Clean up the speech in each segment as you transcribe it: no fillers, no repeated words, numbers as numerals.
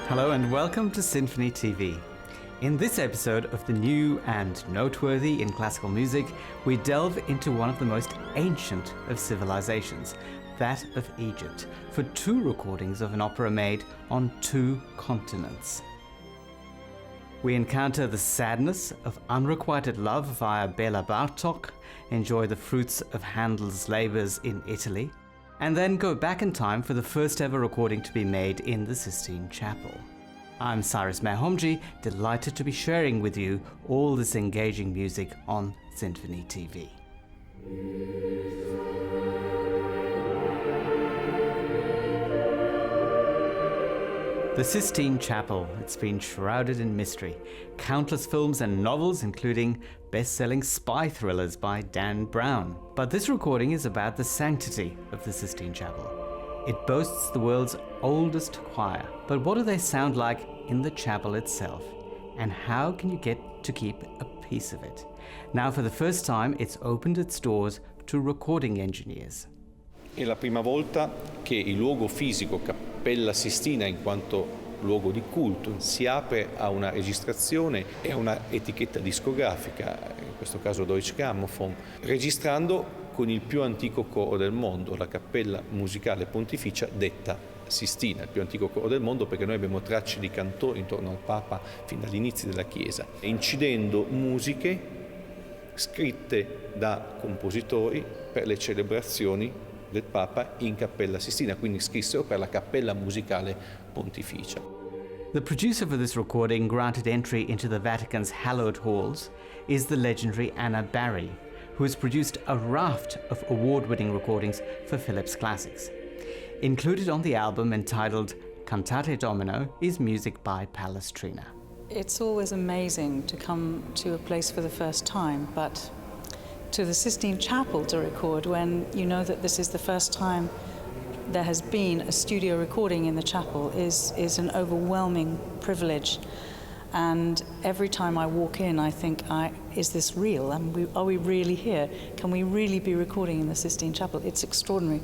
Hello and welcome to Sinfini TV. In this episode of the new and noteworthy in classical music, we delve into one of the most ancient of civilizations, that of Egypt, for two recordings of an opera made on two continents. We encounter the sadness of unrequited love via Béla Bartók, enjoy the fruits of Handel's labors in Italy, and then go back in time for the first ever recording to be made in the Sistine Chapel. I'm Cyrus Meher-Homji, delighted to be sharing with you all this engaging music on Sinfini TV. The Sistine Chapel, it's been shrouded in mystery. Countless films and novels, including best-selling spy thrillers by Dan Brown. But this recording is about the sanctity of the Sistine Chapel. It boasts the world's oldest choir. But what do they sound like in the chapel itself? And how can you get to keep a piece of it? Now, for the first time, it's opened its doors to recording engineers. È la prima volta che il luogo fisico Cappella Sistina, in quanto luogo di culto, si apre a una registrazione e a una etichetta discografica, in questo caso Deutsche Grammophon, registrando con il più antico coro del mondo, la Cappella Musicale Pontificia detta Sistina, il più antico coro del mondo perché noi abbiamo tracce di cantori intorno al Papa fin dagli inizi della Chiesa, incidendo musiche scritte da compositori per le celebrazioni del Papa in Cappella Sistina, quindi scrissero per la Cappella Musicale Pontificia. The producer for this recording, granted entry into the Vatican's hallowed halls, is the legendary Anna Barry, who has produced a raft of award-winning recordings for Philips Classics. Included on the album entitled Cantate Domino is music by Palestrina. It's always amazing to come to a place for the first time, but to the Sistine Chapel to record when you know that this is the first time there has been a studio recording in the chapel is an overwhelming privilege. And every time I walk in, I think, is this real? Are we really here? Can we really be recording in the Sistine Chapel? It's extraordinary.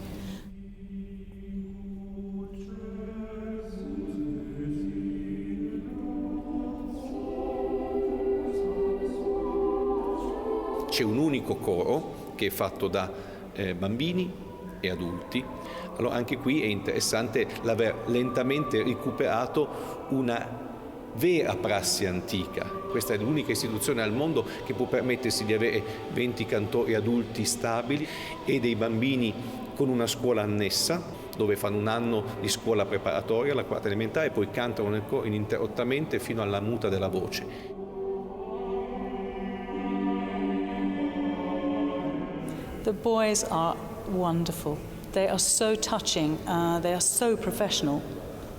C'è un unico coro che è fatto da bambini e adulti. Allora anche qui è interessante l'aver lentamente recuperato una vera prassi antica. Questa è l'unica istituzione al mondo che può permettersi di avere 20 cantori adulti stabili e dei bambini con una scuola annessa, dove fanno un anno di scuola preparatoria, la quarta elementare, e poi cantano nel coro ininterrottamente fino alla muta della voce. The boys are wonderful. They are so touching, they are so professional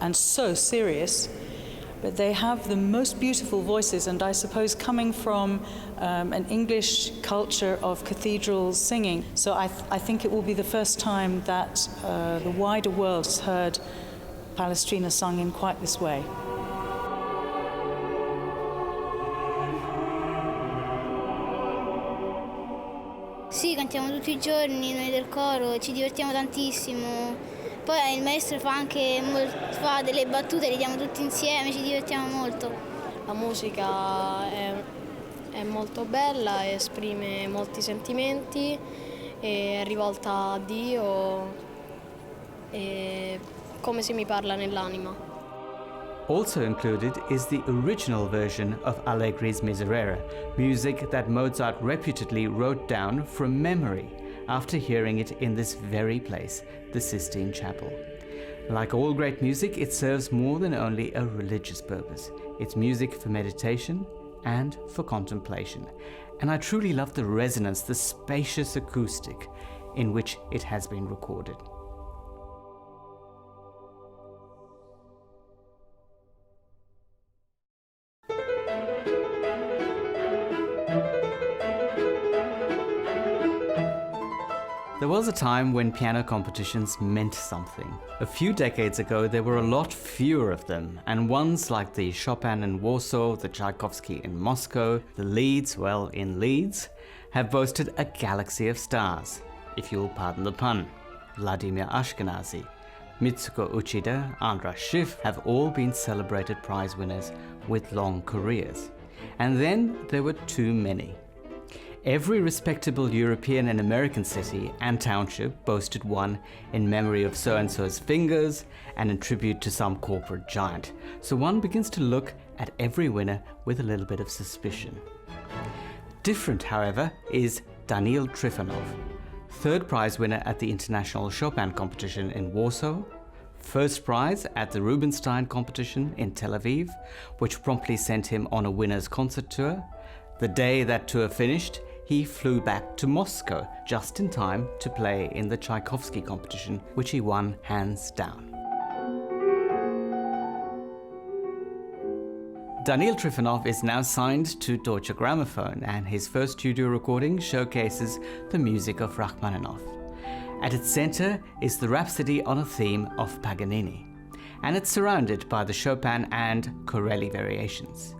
and so serious, but they have the most beautiful voices, and I suppose coming from an English culture of cathedral singing, so I think it will be the first time that the wider world has heard Palestrina sung in quite this way. Sì, cantiamo tutti i giorni noi del coro, ci divertiamo tantissimo. Poi il maestro fa delle battute, ridiamo tutti insieme, ci divertiamo molto. La musica è molto bella, esprime molti sentimenti, è rivolta a Dio, è come se mi parla nell'anima. Also included is the original version of Allegri's Miserere, music that Mozart reputedly wrote down from memory after hearing it in this very place, the Sistine Chapel. Like all great music, it serves more than only a religious purpose. It's music for meditation and for contemplation. And I truly love the resonance, the spacious acoustic in which it has been recorded. There was a time when piano competitions meant something. A few decades ago, there were a lot fewer of them, and ones like the Chopin in Warsaw, the Tchaikovsky in Moscow, the Leeds, well, in Leeds, have boasted a galaxy of stars, if you'll pardon the pun. Vladimir Ashkenazy, Mitsuko Uchida, Andras Schiff have all been celebrated prize winners with long careers. And then there were too many. Every respectable European and American city and township boasted one in memory of so-and-so's fingers and in tribute to some corporate giant. So one begins to look at every winner with a little bit of suspicion. Different, however, is Daniil Trifonov, third prize winner at the International Chopin competition in Warsaw, first prize at the Rubinstein competition in Tel Aviv, which promptly sent him on a winner's concert tour. The day that tour finished, he flew back to Moscow just in time to play in the Tchaikovsky competition, which he won hands down. Daniil Trifonov is now signed to Deutsche Grammophon, and his first studio recording showcases the music of Rachmaninoff. At its center is the Rhapsody on a theme of Paganini, and it's surrounded by the Chopin and Corelli variations.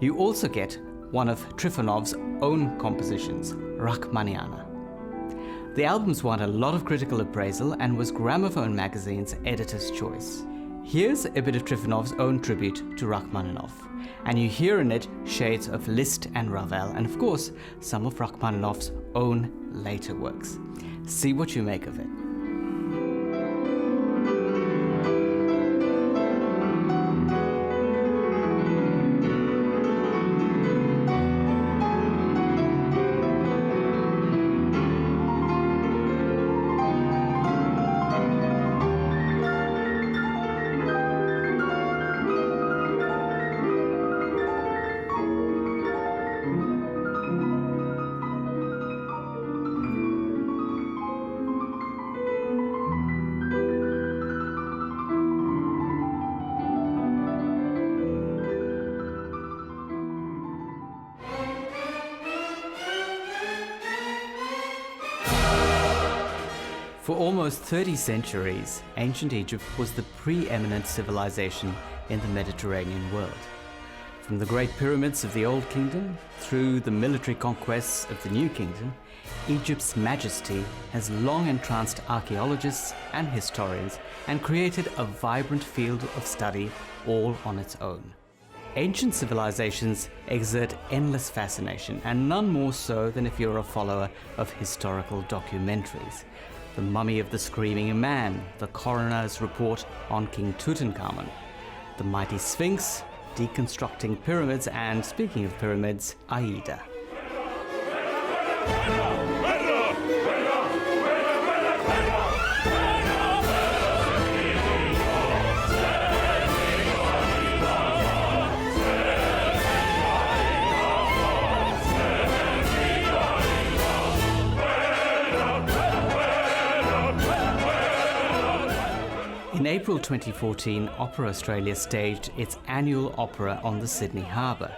You also get one of Trifonov's own compositions, Rachmaniniana. The album's won a lot of critical appraisal and was Gramophone magazine's editor's choice. Here's a bit of Trifonov's own tribute to Rachmaninoff, and you hear in it shades of Liszt and Ravel, and of course some of Rachmaninoff's own later works. See what you make of it. For almost 30 centuries, ancient Egypt was the preeminent civilization in the Mediterranean world. From the great pyramids of the Old Kingdom through the military conquests of the New Kingdom, Egypt's majesty has long entranced archaeologists and historians and created a vibrant field of study all on its own. Ancient civilizations exert endless fascination, and none more so than if you're a follower of historical documentaries. The Mummy of the Screaming Man, the coroner's report on King Tutankhamun, the mighty Sphinx, deconstructing pyramids, and speaking of pyramids, Aida. In April 2014, Opera Australia staged its annual opera on the Sydney Harbour,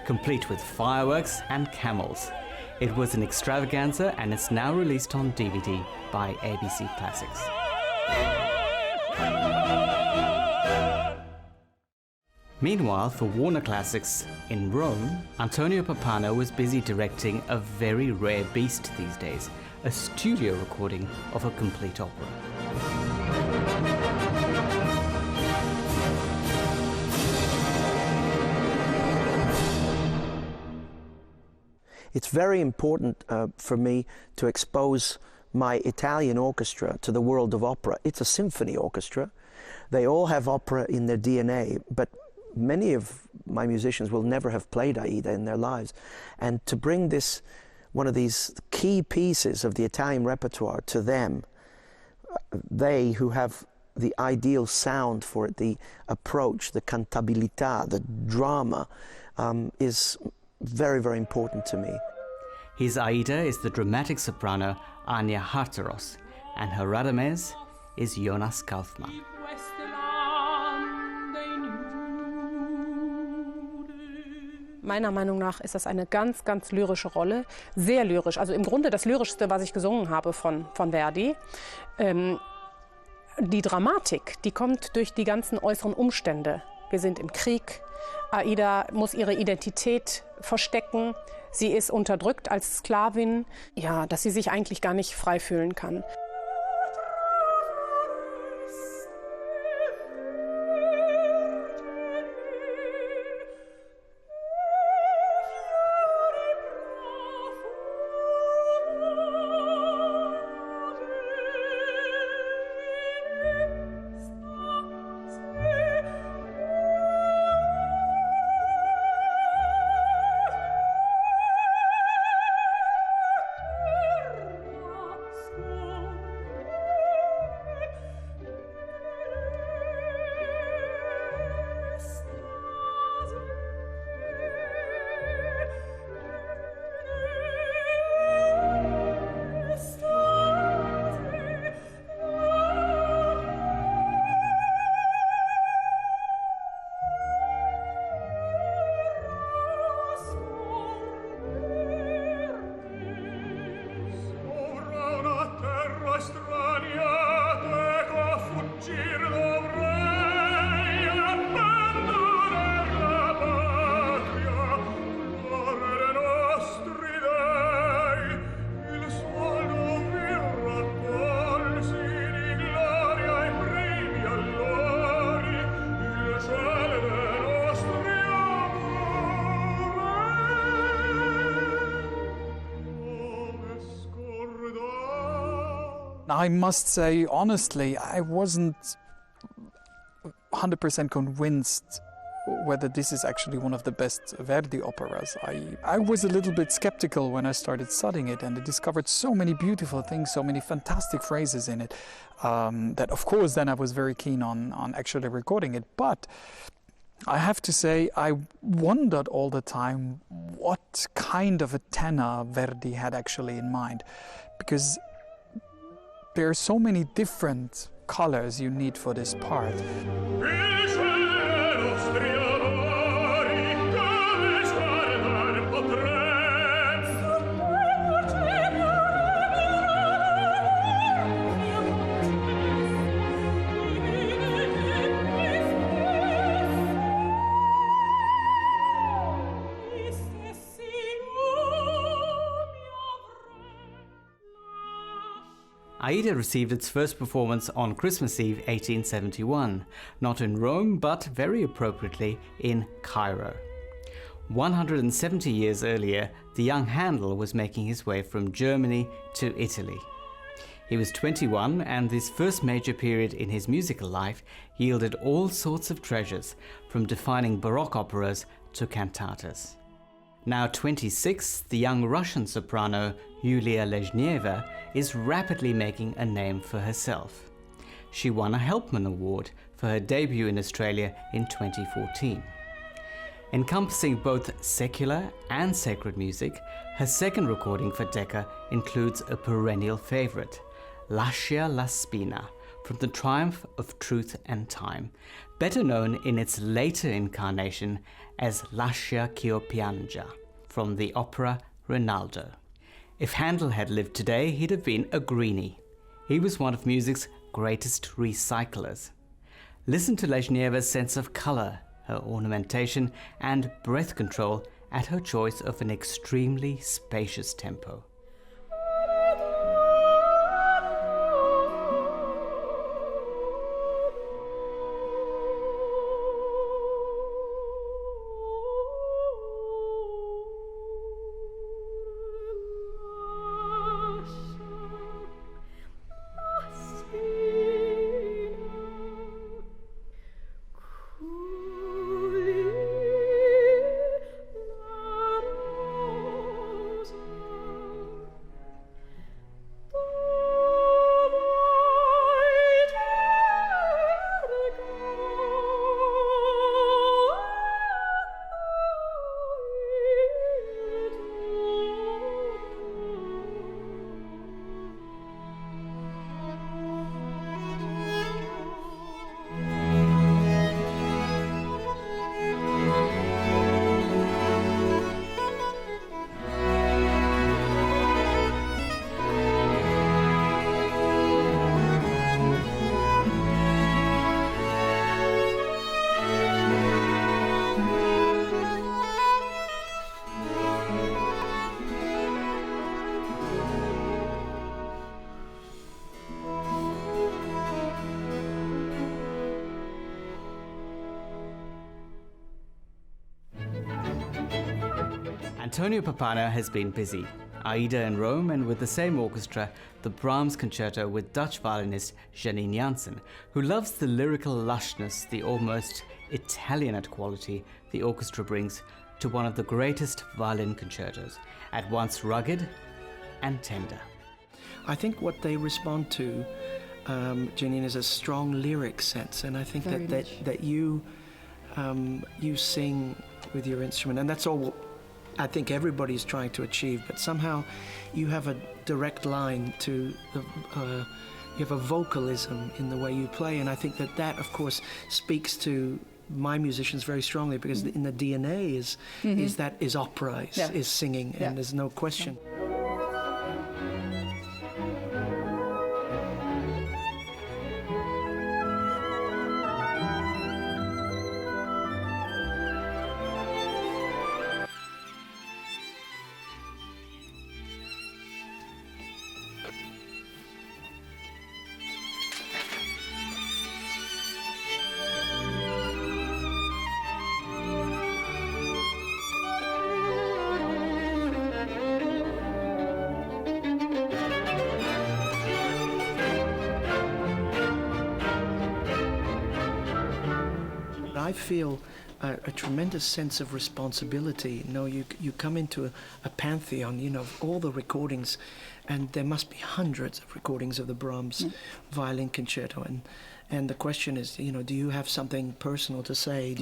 complete with fireworks and camels. It was an extravaganza, and it's now released on DVD by ABC Classics. Meanwhile, for Warner Classics in Rome, Antonio Pappano was busy directing a very rare beast these days, a studio recording of a complete opera. It's very important for me to expose my Italian orchestra to the world of opera. It's a symphony orchestra. They all have opera in their DNA, but many of my musicians will never have played Aida in their lives. And to bring this, one of these key pieces of the Italian repertoire to them, they who have the ideal sound for it, the approach, the cantabilità, the drama, is very, very important to me. His Aida is the dramatic soprano Anya Harteros, and her Radames is Jonas Kaufmann. Meiner Meinung nach ist das eine ganz, ganz lyrische Rolle, sehr lyrisch. Also im Grunde das Lyrischste, was ich gesungen habe von Verdi. Die Dramatik, die kommt durch die ganzen äußeren Umstände. Wir sind im Krieg. Aida muss ihre Identität verstecken. Sie ist unterdrückt als Sklavin. Ja, dass sie sich eigentlich gar nicht frei fühlen kann. I must say, honestly, I wasn't 100% convinced whether this is actually one of the best Verdi operas. I was a little bit skeptical when I started studying it, and I discovered so many beautiful things, so many fantastic phrases in it, that of course then I was very keen on actually recording it. But I have to say, I wondered all the time what kind of a tenor Verdi had actually in mind, because there are so many different colors you need for this part. Aida received its first performance on Christmas Eve 1871, not in Rome, but very appropriately in Cairo. 170 years earlier, the young Handel was making his way from Germany to Italy. He was 21, and this first major period in his musical life yielded all sorts of treasures, from defining Baroque operas to cantatas. Now 26, the young Russian soprano Yulia Lezhneva is rapidly making a name for herself. She won a Helpman Award for her debut in Australia in 2014. Encompassing both secular and sacred music, her second recording for Decca includes a perennial favorite, Lascia la Spina, from the Triumph of Truth and Time, better known in its later incarnation as Lascia ch'io pianga, from the opera Rinaldo. If Handel had lived today, he'd have been a greenie. He was one of music's greatest recyclers. Listen to Lezhneva's sense of color, her ornamentation, and breath control at her choice of an extremely spacious tempo. Antonio Pappano has been busy. Aida in Rome, and with the same orchestra, the Brahms Concerto with Dutch violinist Janine Jansen, who loves the lyrical lushness, the almost Italianate quality the orchestra brings to one of the greatest violin concertos, at once rugged and tender. I think what they respond to, Janine, is a strong lyric sense, and I think that you sing with your instrument, and that's all I think everybody's trying to achieve, but somehow you have a direct line to you have a vocalism in the way you play, and I think that of course speaks to my musicians very strongly, because in the DNA is opera, is singing, and there's no question. I feel a tremendous sense of responsibility. You know, you come into a pantheon, you know, of all the recordings, and there must be hundreds of recordings of the Brahms violin concerto. And the question is, you know, do you have something personal to say?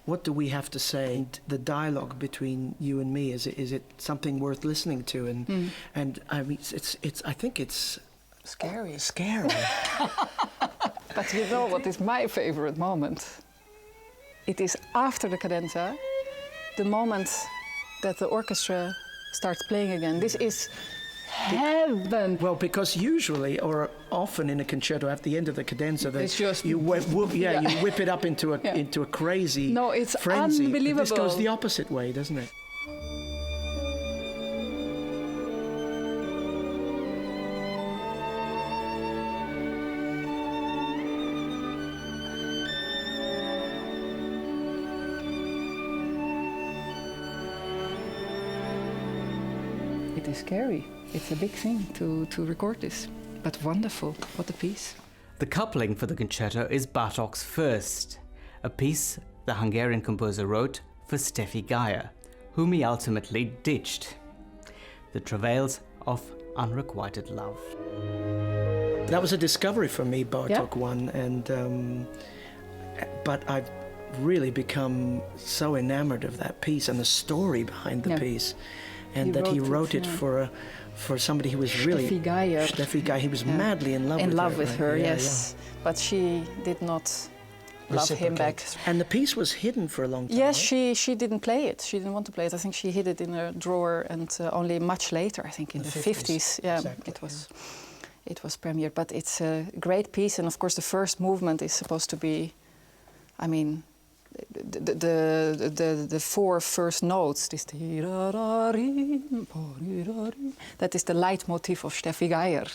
What do we have to say? And the dialogue between you and me, is it something worth listening to? And I mean, I think it's scary. Scary. But you know what is my favorite moment? It is after the cadenza, the moment that the orchestra starts playing again. This is heaven. Well, because usually, or often in a concerto, at the end of the cadenza, you whip it up into a crazy frenzy. Unbelievable. This goes the opposite way, doesn't it? It is scary. It's a big thing to record this, but wonderful. What a piece. The coupling for the concerto is Bartók's first, a piece the Hungarian composer wrote for Steffi Geyer, whom he ultimately ditched. The Travails of Unrequited Love. That was a discovery for me, Bartók one, and but I've really become so enamored of that piece and the story behind the piece. And he wrote it for somebody who was really Steffi Geyer. He was madly in love with her. Yes. But she did not love him back. And the piece was hidden for a long time. Yes, she didn't play it. She didn't want to play it. I think she hid it in her drawer, and only much later, I think in the 50s, exactly, it was premiered. But it's a great piece, and of course the first movement is supposed to be, I mean, the four first notes, this that is the leitmotif of Steffi Geyer.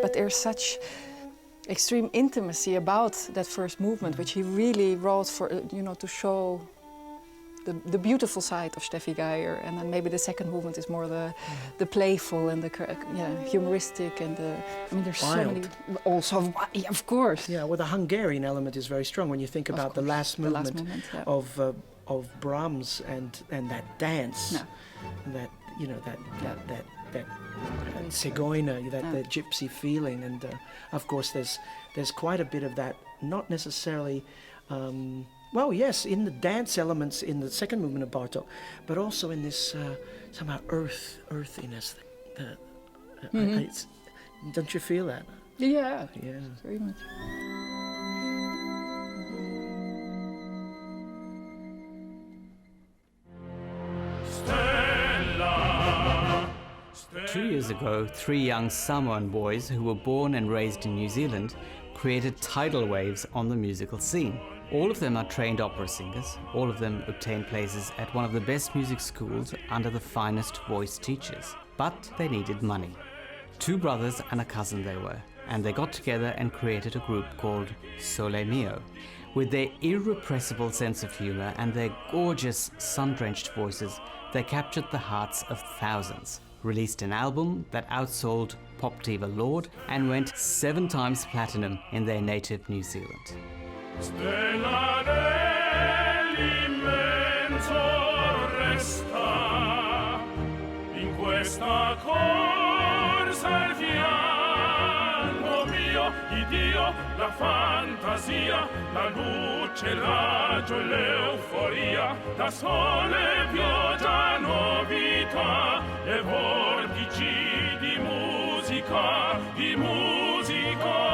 But there's such extreme intimacy about that first movement, which he really wrote for, to show the beautiful side of Steffi Geyer, and then maybe the second movement is more the playful and the humoristic, and there's wild. So many. Also, of course. Yeah, well, the Hungarian element is very strong when you think about the last movement of Brahms and that dance, that Zigeuner, the gypsy feeling, and of course there's quite a bit of that, not necessarily, well, yes, in the dance elements in the second movement of Bartók, but also in this somehow earthiness. Don't you feel that? Yeah, very much. 2 years ago, 3 young Samoan boys who were born and raised in New Zealand created tidal waves on the musical scene. All of them are trained opera singers. All of them obtained places at one of the best music schools under the finest voice teachers. But they needed money. 2 brothers and a cousin they were, and they got together and created a group called Sole Mio. With their irrepressible sense of humor and their gorgeous sun-drenched voices, they captured the hearts of thousands. Released an album that outsold pop diva Lorde and went 7 times platinum in their native New Zealand. Stella dell'immenso resta in questa corsa al fianco mio, il Dio, la fantasia, la luce, il raggio e l'euforia, da sole, pioggia, novità e vortici di musica, di musica.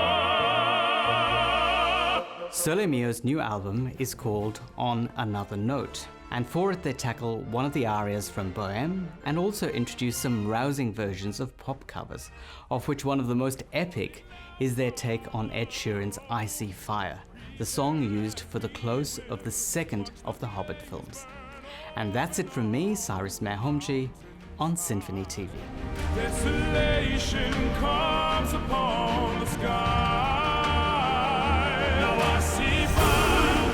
Sole Mio's new album is called On Another Note, and for it they tackle one of the arias from Bohème and also introduce some rousing versions of pop covers, of which one of the most epic is their take on Ed Sheeran's Icy Fire, the song used for the close of the second of the Hobbit films. And that's it from me, Cyrus Meher-Homji, on Sinfini TV. Desolation comes upon the sky. Now I see fire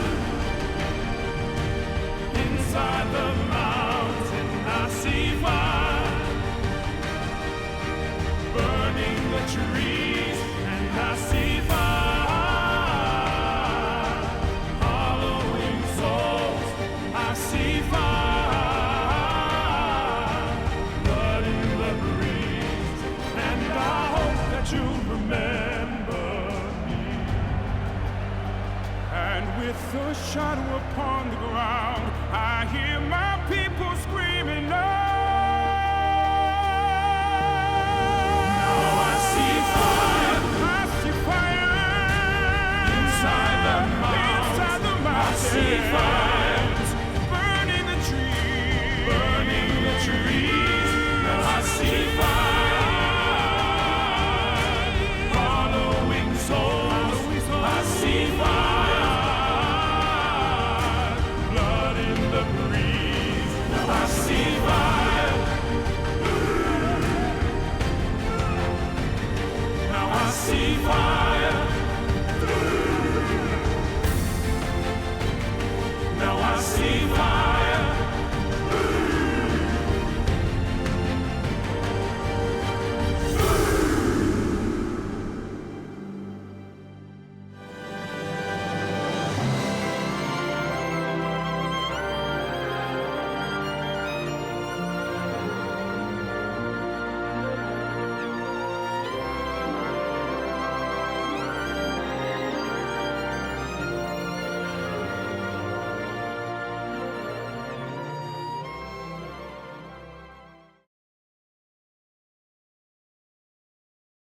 shadow upon the ground. I hear my people screaming now. Now I see fire. I see fire inside the mountain. I see fire.